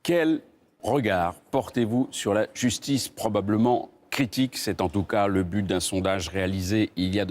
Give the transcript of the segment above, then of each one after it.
Quel regard portez-vous sur la justice probablement critique? C'est en tout cas le but d'un sondage réalisé il y a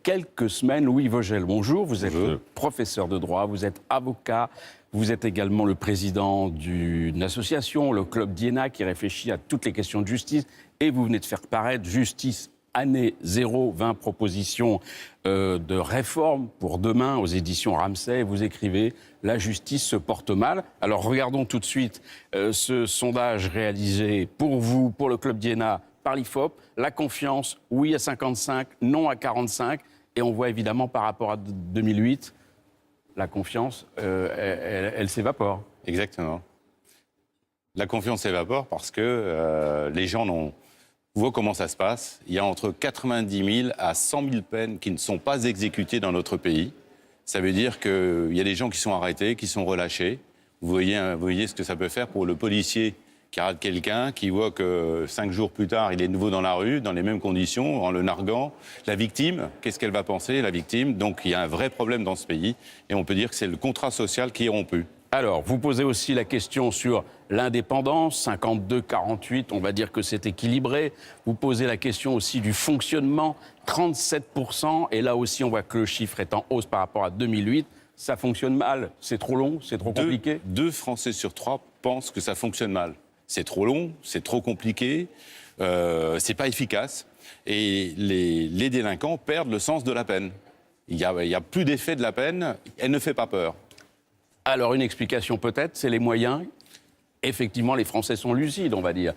quelques semaines. Louis Vogel, bonjour. Vous êtes professeur de droit, vous êtes avocat, vous êtes également le président d'une association, le Club d'Iéna, qui réfléchit à toutes les questions de justice. Et vous venez de faire paraître Justice Année Zéro, 20 propositions de réforme pour demain aux éditions Ramsay. Vous écrivez « La justice se porte mal ». Alors regardons tout de suite ce sondage réalisé pour vous, pour le Club d'Iéna, par l'IFOP. La confiance, oui à 55, non à 45. Et on voit évidemment par rapport à 2008, la confiance, elle s'évapore. Exactement. La confiance s'évapore parce que les gens voient comment ça se passe. Il y a entre 90 000 à 100 000 peines qui ne sont pas exécutées dans notre pays. Ça veut dire qu'il y a des gens qui sont arrêtés, qui sont relâchés. Vous voyez ce que ça peut faire pour le policier qui arrête quelqu'un, qui voit que 5 jours plus tard, il est de nouveau dans la rue, dans les mêmes conditions, en le narguant. La victime, qu'est-ce qu'elle va penser, la victime? Donc il y a un vrai problème dans ce pays. Et on peut dire que c'est le contrat social qui est rompu. Alors, vous posez aussi la question sur l'indépendance, 52-48, on va dire que c'est équilibré. Vous posez la question aussi du fonctionnement, 37%, et là aussi on voit que le chiffre est en hausse par rapport à 2008. Ça fonctionne mal, c'est trop long, c'est trop compliqué. Deux Français sur 3 pensent que ça fonctionne mal. C'est trop long, c'est trop compliqué, c'est pas efficace, et les délinquants perdent le sens de la peine. Il y a plus d'effet de la peine, elle ne fait pas peur. Alors, une explication peut-être, c'est les moyens. Effectivement, les Français sont lucides, on va dire.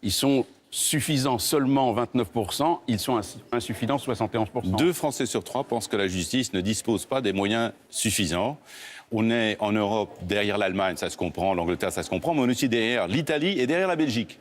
Ils sont suffisants seulement 29%, ils sont insuffisants 71%. 2 Français sur 3 pensent que la justice ne dispose pas des moyens suffisants. On est en Europe derrière l'Allemagne, ça se comprend, l'Angleterre, ça se comprend, mais on est aussi derrière l'Italie et derrière la Belgique.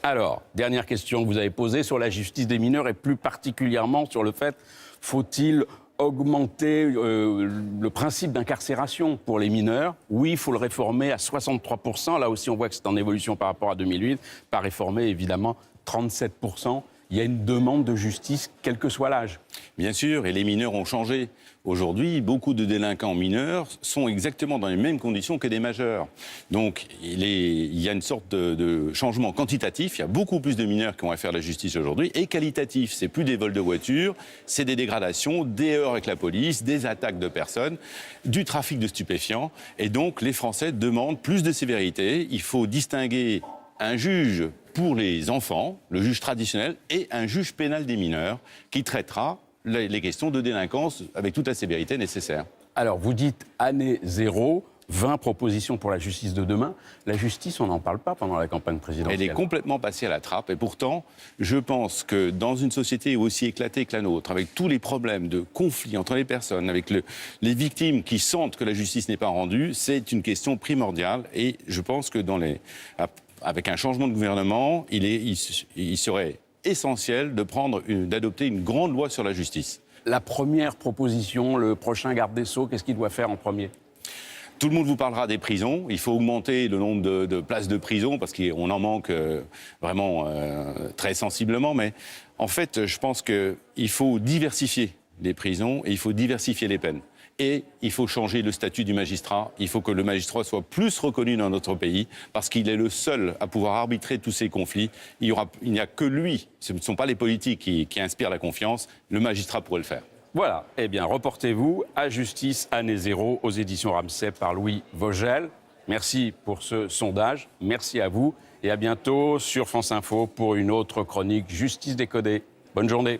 Alors, dernière question que vous avez posée sur la justice des mineurs et plus particulièrement sur le fait, faut-il augmenter le principe d'incarcération pour les mineurs? Oui, il faut le réformer à 63%. Là aussi, on voit que c'est en évolution par rapport à 2008. Pas réformer, évidemment, 37%. Il y a une demande de justice, quel que soit l'âge. Bien sûr, et les mineurs ont changé. Aujourd'hui, beaucoup de délinquants mineurs sont exactement dans les mêmes conditions que des majeurs. Donc, il y a une sorte de changement quantitatif. Il y a beaucoup plus de mineurs qui vont faire la justice aujourd'hui. Et qualitatif, c'est plus des vols de voitures, c'est des dégradations, des heurts avec la police, des attaques de personnes, du trafic de stupéfiants. Et donc, les Français demandent plus de sévérité. Il faut distinguer un juge pour les enfants, le juge traditionnel, et un juge pénal des mineurs qui traitera les questions de délinquance avec toute la sévérité nécessaire. Alors, vous dites année zéro, 20 propositions pour la justice de demain. La justice, on n'en parle pas pendant la campagne présidentielle. Elle est complètement passée à la trappe. Et pourtant, je pense que dans une société aussi éclatée que la nôtre, avec tous les problèmes de conflits entre les personnes, avec les victimes qui sentent que la justice n'est pas rendue, c'est une question primordiale. Et je pense que avec un changement de gouvernement, il serait essentiel d'adopter une grande loi sur la justice. La première proposition, le prochain garde des Sceaux, qu'est-ce qu'il doit faire en premier? Tout le monde vous parlera des prisons. Il faut augmenter le nombre de places de prison parce qu'on en manque vraiment très sensiblement. Mais en fait, je pense qu'il faut diversifier les prisons et il faut diversifier les peines. Et il faut changer le statut du magistrat. Il faut que le magistrat soit plus reconnu dans notre pays parce qu'il est le seul à pouvoir arbitrer tous ces conflits. Il n'y a que lui. Ce ne sont pas les politiques qui inspirent la confiance. Le magistrat pourrait le faire. Voilà. Eh bien, reportez-vous à Justice Année Zéro aux éditions Ramsay par Louis Vogel. Merci pour ce sondage. Merci à vous. Et à bientôt sur France Info pour une autre chronique Justice décodée. Bonne journée.